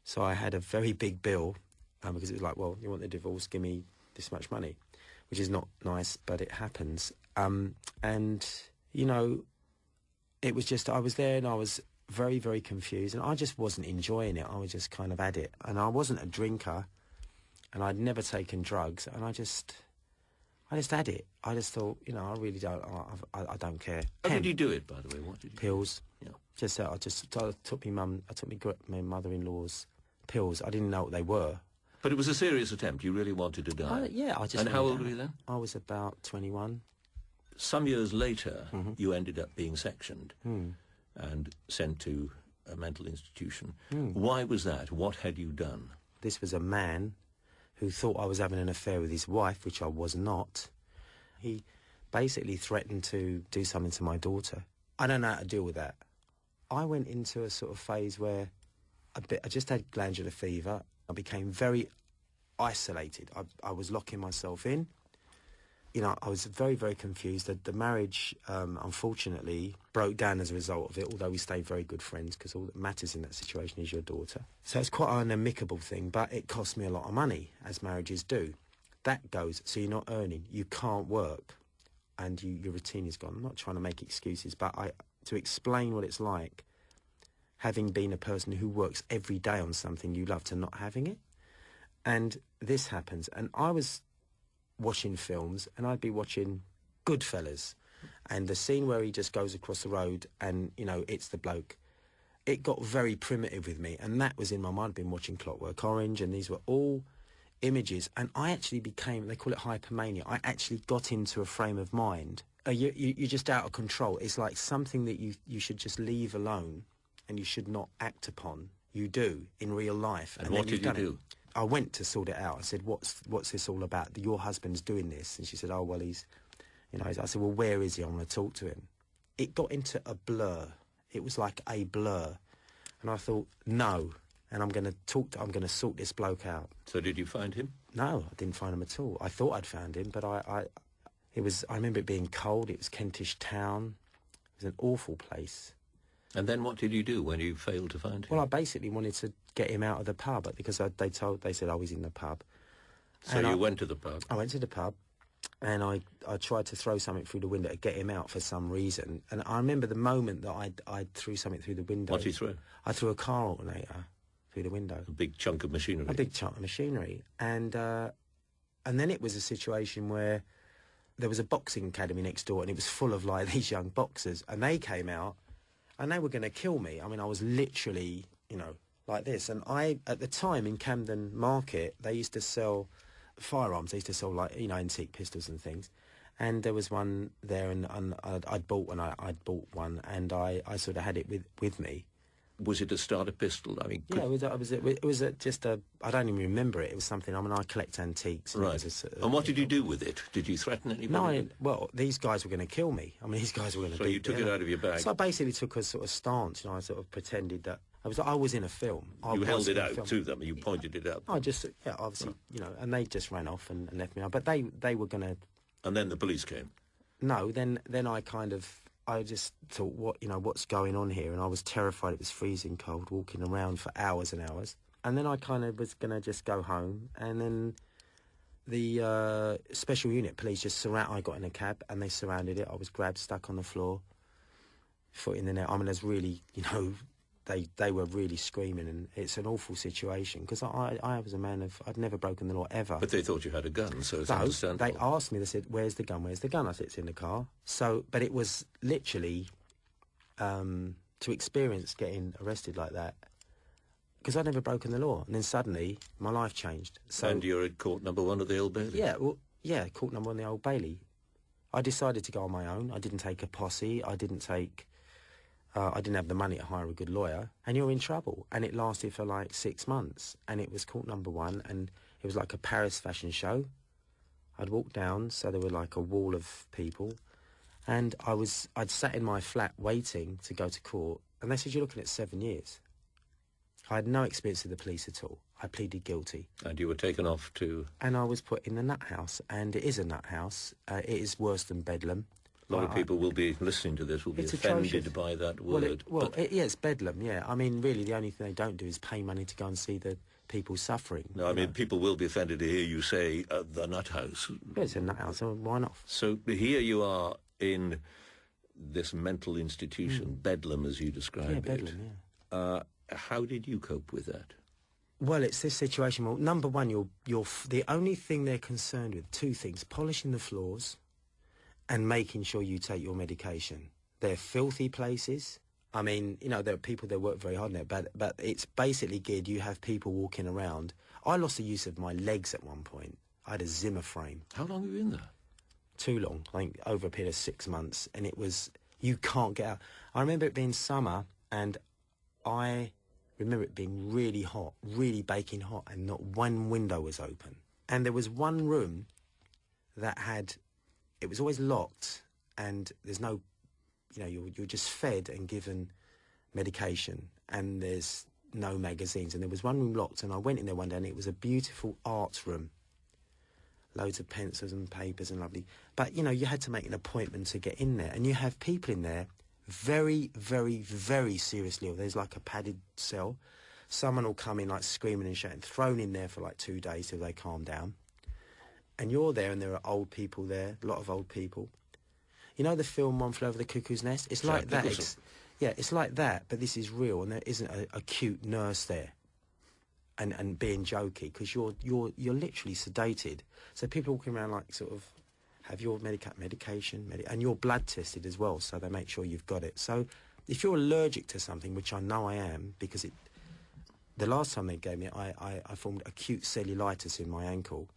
So I had a very big bill because it was like, well, you want the divorce, give me this much money, which is not nice, but it happens. And, you know, it was just, I was there and I was very, very confused, and I just wasn't enjoying it. I was just kind of at it. And I wasn't a drinker, and I'd never taken drugs, and I just had it. I just thought, you know, I really don't, I don't care. How did you do it, by the way? What did you Pills. Yeah. I took my mother-in-law's pills. I didn't know what they were. But it was a serious attempt. You really wanted to die. Yeah, I just... And how old were you then? I was about 21. Some years later, you ended up being sectioned and sent to a mental institution. Why was that? What had you done? This was a man who thought I was having an affair with his wife, which I was not. He basically threatened to do something to my daughter. I don't know how to deal with that. I went into a sort of phase where I just had glandular fever. I became very isolated. I was locking myself in. You know, I was very, very confused. The marriage, unfortunately, broke down as a result of it, although we stayed very good friends, because all that matters in that situation is your daughter. So it's quite an amicable thing, but it cost me a lot of money, as marriages do. That goes, so you're not earning, you can't work, and your routine is gone. I'm not trying to make excuses, but to explain what it's like, having been a person who works every day on something you love, to not having it. And this happens, and I was watching films, and I'd be watching Goodfellas, and the scene where he just goes across the road and, you know, it's the bloke. It got very primitive with me, and that was in my mind. I'd been watching Clockwork Orange, and these were all images, and I actually became, they call it hypomania, I actually got into a frame of mind. You're just out of control. It's like something that you should just leave alone, and you should not act upon. You do, in real life. And what did you do? I went to sort it out. I said, what's this all about? Your husband's doing this. And she said, oh, well, he's, you know, I said, well, where is he? I want to talk to him. It got into a blur. It was like a blur. And I thought, no, and I'm going to sort this bloke out. So did you find him? No, I didn't find him at all. I thought I'd found him, but I remember it being cold. It was Kentish Town. It was an awful place. And then what did you do when you failed to find him? Well, I basically wanted to get him out of the pub, because they said, oh, he's in the pub. So you went to the pub? I went to the pub, and I tried to throw something through the window to get him out for some reason. And I remember the moment that I threw something through the window. What did you throw? I threw a car alternator through the window. A big chunk of machinery? A big chunk of machinery. And then it was a situation where there was a boxing academy next door, and it was full of, like, these young boxers, and they came out, and they were going to kill me. I mean, I was literally, you know, like this. And at the time in Camden Market, they used to sell firearms. They used to sell, like, you know, antique pistols and things. And there was one there, and I'd bought one, and I sort of had it with me. Was it a starter pistol? I mean, yeah, it was just a, I don't even remember it. It was something, I mean, I collect antiques. Right. And what did you do with it? Did you threaten anybody? No, well, these guys were going to kill me. I mean, these guys were going to So you took it out of your bag? So I basically took a sort of stance, you know, I sort of pretended that I was in a film. You held it out to them, you pointed it out. I just, yeah, obviously, right. You know, and they just ran off and left me out. But they were going to... And then the police came? No, then I just thought, what's going on here? And I was terrified. It was freezing cold, walking around for hours and hours. And then I kind of was going to just go home. And then the special unit police I got in a cab, and they surrounded it. I was grabbed, stuck on the floor, foot in the net. I mean, there's really, you know, they were really screaming, and it's an awful situation, because I was a man I'd never broken the law ever. But they thought you had a gun, so it's understandable. They asked me, they said, where's the gun? I said, it's in the car. So, but it was literally, to experience getting arrested like that, because I'd never broken the law, and then suddenly my life changed. So, and you're at court number 1 of the Old Bailey? Yeah, court number 1 of the Old Bailey. I decided to go on my own. I didn't take a posse. I didn't have the money to hire a good lawyer, and you're in trouble. And it lasted for like 6 months, and it was court number 1, and it was like a Paris fashion show. I'd walk down, so there were like a wall of people, and I'd sat in my flat waiting to go to court, and they said, you're looking at 7 years. I had no experience with the police at all. I pleaded guilty. And you were taken off to... And I was put in the nut house, and it is a nut house. It is worse than Bedlam. A lot of people will be listening to this, will be offended atrocious. by that word. Yeah, it's bedlam, yeah. I mean, really, the only thing they don't do is pay money to go and see the people suffering. No, I mean, people will be offended to hear you say the nut house. Yeah, it's a nut house, so why not? So here you are in this mental institution, bedlam as you describe it. Bedlam, yeah. How did you cope with that? Well, it's this situation. Well, number one, the only thing they're concerned with, two things: polishing the floors and making sure you take your medication. They're filthy places. I mean, you know, there are people that work very hard in there, but it's basically geared. You have people walking around. I lost the use of my legs at one point. I had a Zimmer frame. How long have you been there? Too long, I think over a period of 6 months, and it was, you can't get out. I remember it being summer, and I remember it being really hot, really baking hot, and not one window was open. And there was one room that it was always locked, and there's no, you know, you're just fed and given medication, and there's no magazines. And there was one room locked, and I went in there one day, and it was a beautiful art room. Loads of pencils and papers and lovely. But, you know, you had to make an appointment to get in there. And you have people in there very, very, very seriously ill. There's like a padded cell. Someone will come in like screaming and shouting, thrown in there for like 2 days till they calm down. And you're there and there are old people there, a lot of old people. You know the film One Flew Over the Cuckoo's Nest? It's like that. It's like that, but this is real, and there isn't a cute nurse there. And being jokey, because you're literally sedated. So people walking around like sort of have your medication, and you're blood tested as well, so they make sure you've got it. So if you're allergic to something, which I know I am, because the last time they gave me, I formed acute cellulitis in my ankle.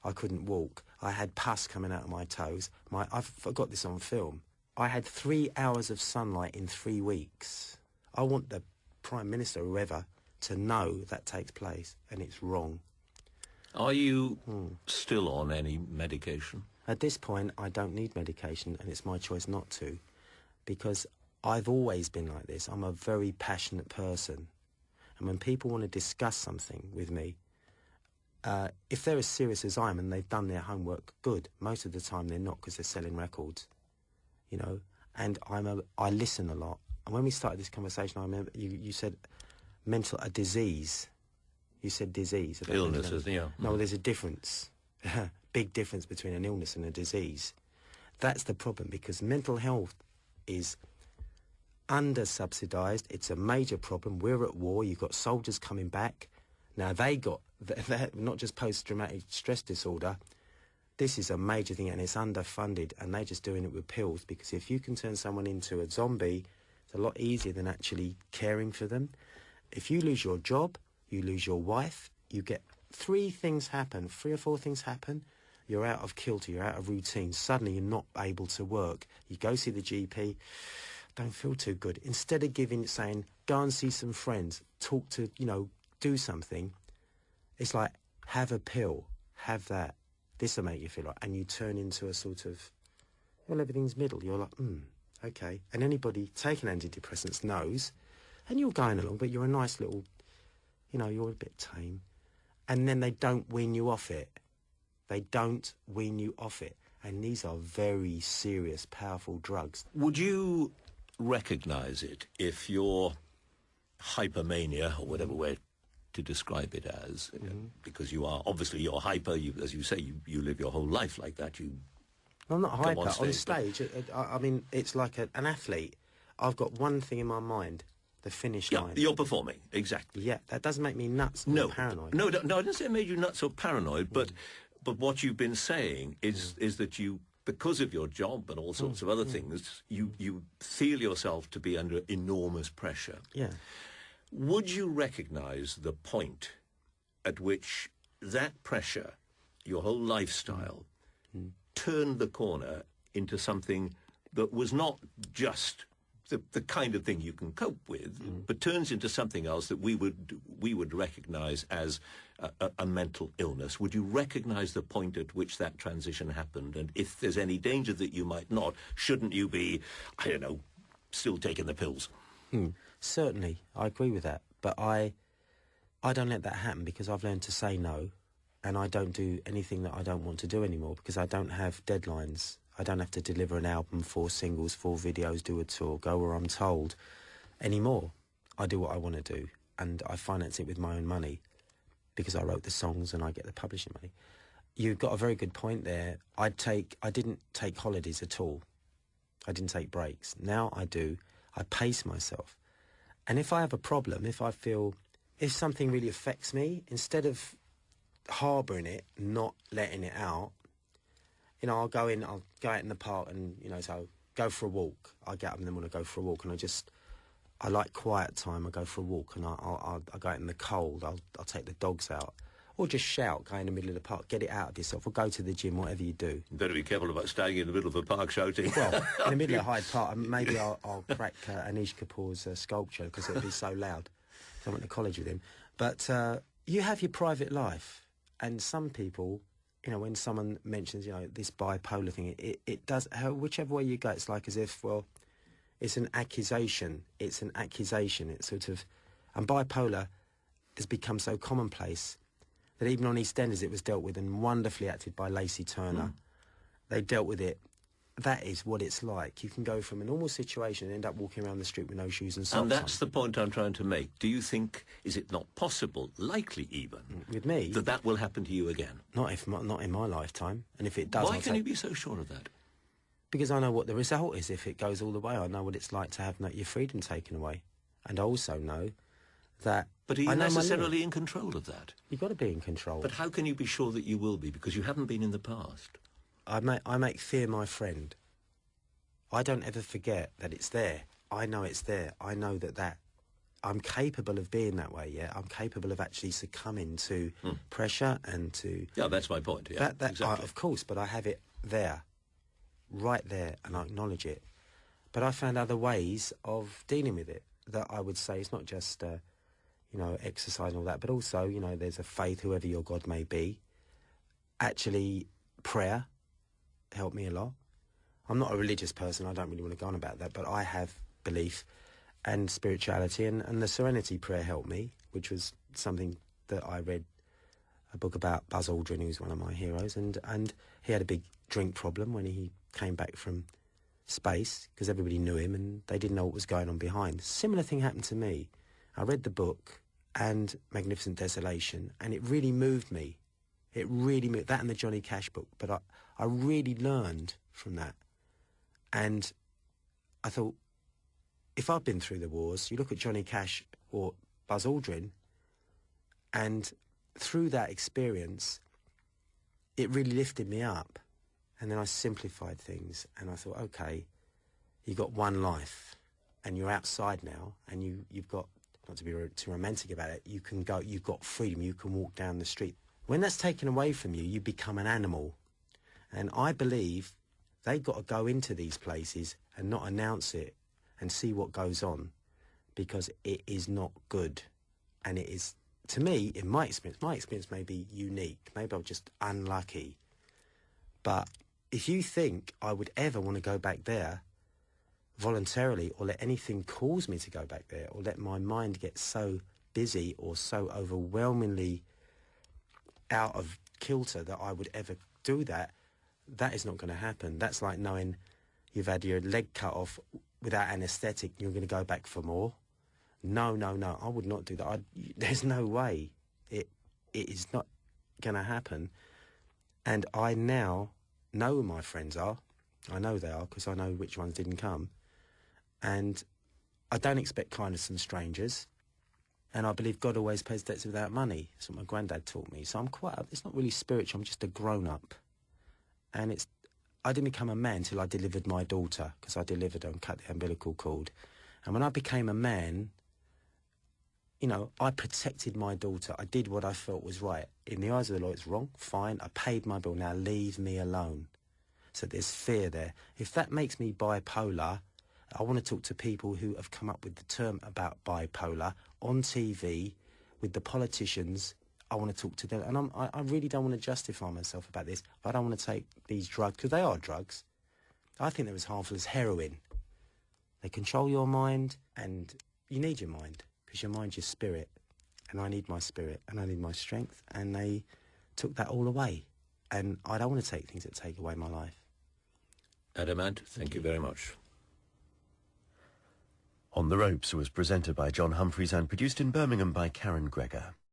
I couldn't walk. I had pus coming out of my toes. I've got this on film. I had 3 hours of sunlight in 3 weeks. I want the Prime Minister, whoever, to know that takes place, and it's wrong. Are you still on any medication? At this point, I don't need medication, and it's my choice not to, because I've always been like this. I'm a very passionate person, and when people want to discuss something with me, if they're as serious as I am and they've done their homework, good. Most of the time they're not, because they're selling records, you know. And I listen a lot. And when we started this conversation, I remember you said a disease. You said disease. Illnesses, yeah. No, there's a difference. Big difference between an illness and a disease. That's the problem, because mental health is under-subsidised. It's a major problem. We're at war. You've got soldiers coming back. Now, they're not just post-traumatic stress disorder. This is a major thing, and it's underfunded, and they're just doing it with pills, because if you can turn someone into a zombie, it's a lot easier than actually caring for them. If you lose your job, you lose your wife, you get 3 or 4 things happen, you're out of kilter, you're out of routine. Suddenly you're not able to work. You go see the GP, don't feel too good. Instead of saying, go and see some friends, talk to, you know, do something, it's like, have a pill, have that. This will make you feel like, and you turn into a sort of, well, everything's middle. You're like, okay. And anybody taking antidepressants knows, and you're going along, but you're a nice little, you know, you're a bit tame. And then they don't wean you off it. They don't wean you off it. And these are very serious, powerful drugs. Would you recognise it if your hypermania, or whatever way to describe it as, because you're hyper, as you say, you live your whole life like that. I'm not hyper. On stage. I mean, it's like an athlete. I've got one thing in my mind, the finish line. You're performing, exactly. Yeah, that doesn't make me nuts or paranoid. No, I didn't say it made you nuts or paranoid, but what you've been saying is that you, because of your job and all sorts of other things, you feel yourself to be under enormous pressure. Yeah. Would you recognise the point at which that pressure, your whole lifestyle, turned the corner into something that was not just the kind of thing you can cope with, but turns into something else that we would recognise as a mental illness? Would you recognise the point at which that transition happened? And if there's any danger that you might not, shouldn't you be, I don't know, still taking the pills? Certainly, I agree with that. But I don't let that happen, because I've learned to say no, and I don't do anything that I don't want to do anymore, because I don't have deadlines. I don't have to deliver an album, 4 singles, 4 videos, do a tour, go where I'm told anymore. I do what I want to do, and I finance it with my own money because I wrote the songs and I get the publishing money. You've got a very good point there. I didn't take holidays at all. I didn't take breaks. Now I do. I pace myself. And if I have a problem, if something really affects me, instead of harbouring it, not letting it out, I'll go out in the park and, so go for a walk. I get up in the morning, I go for a walk, and I like quiet time. I go for a walk and I'll go out in the cold. I'll take the dogs out. Or just shout, go in the middle of the park, get it out of yourself, or go to the gym, whatever you do. You better be careful about staying in the middle of a park shouting. Well, in the middle of Hyde Park, maybe I'll crack Anish Kapoor's sculpture because it'll be so loud. I went to college with him. But you have your private life. And some people, when someone mentions, this bipolar thing, it does, whichever way you go, it's like as if, well, it's an accusation. It's an accusation. It's sort of, and bipolar has become so commonplace that even on EastEnders it was dealt with and wonderfully acted by Lacey Turner. They dealt with it. That is what it's like. You can go from a normal situation and end up walking around the street with no shoes and socks And that's on. the point I'm trying to make. Do you think, is it not possible, likely even, with me, that will happen to you again? Not in my lifetime. And if it does, Why can you be so sure of that? Because I know what the result is if it goes all the way. I know what it's like to have your freedom taken away. And I also know that... But are you necessarily in control of that? You've got to be in control. But how can you be sure that you will be? Because you haven't been in the past. I make fear my friend. I don't ever forget that it's there. I know it's there. I know that I'm capable of being that way, yeah? I'm capable of actually succumbing to pressure and to... Yeah, that's my point, yeah, exactly. Of course, but I have it there, right there, and I acknowledge it. But I found other ways of dealing with it that I would say it's not just... exercise and all that, but also, there's a faith, whoever your God may be. Actually, prayer helped me a lot. I'm not a religious person, I don't really want to go on about that, but I have belief and spirituality, and the Serenity Prayer helped me, which was something that I read a book about Buzz Aldrin, who's one of my heroes, and he had a big drink problem when he came back from space, because everybody knew him and they didn't know what was going on behind. Similar thing happened to me. I read the book and Magnificent Desolation, and it really moved me. It really moved, that and the Johnny Cash book, but I really learned from that. And I thought, if I've been through the wars, you look at Johnny Cash or Buzz Aldrin, and through that experience, it really lifted me up. And then I simplified things, and I thought, okay, you've got one life, and you're outside now, and you've got, not to be too romantic about it, you can go, you've got freedom, you can walk down the street. When that's taken away from you, you become an animal. And I believe they've got to go into these places and not announce it and see what goes on, because it is not good. And it is, to me, in my experience may be unique. Maybe I'm just unlucky. But if you think I would ever want to go back there voluntarily, or let anything cause me to go back there, or let my mind get so busy or so overwhelmingly out of kilter that I would ever do that, that is not going to happen. That's like knowing you've had your leg cut off without anaesthetic and you're going to go back for more. No, I would not do that. There's no way. It is not going to happen. And I now know who my friends are. I know they are, because I know which ones didn't come. And I don't expect kindness from strangers. And I believe God always pays debts without money. That's what my granddad taught me. So it's not really spiritual, I'm just a grown-up. And I didn't become a man till I delivered my daughter, because I delivered her and cut the umbilical cord. And when I became a man, I protected my daughter. I did what I felt was right. In the eyes of the law, it's wrong, fine, I paid my bill, now leave me alone. So there's fear there. If that makes me bipolar, I want to talk to people who have come up with the term about bipolar on TV, with the politicians. I want to talk to them. And I really don't want to justify myself about this. I don't want to take these drugs, because they are drugs. I think they're as harmful as heroin. They control your mind, and you need your mind, because your mind's your spirit. And I need my spirit, and I need my strength. And they took that all away. And I don't want to take things that take away my life. Adamant, thank you very much. On the Ropes was presented by John Humphreys and produced in Birmingham by Karen Gregor.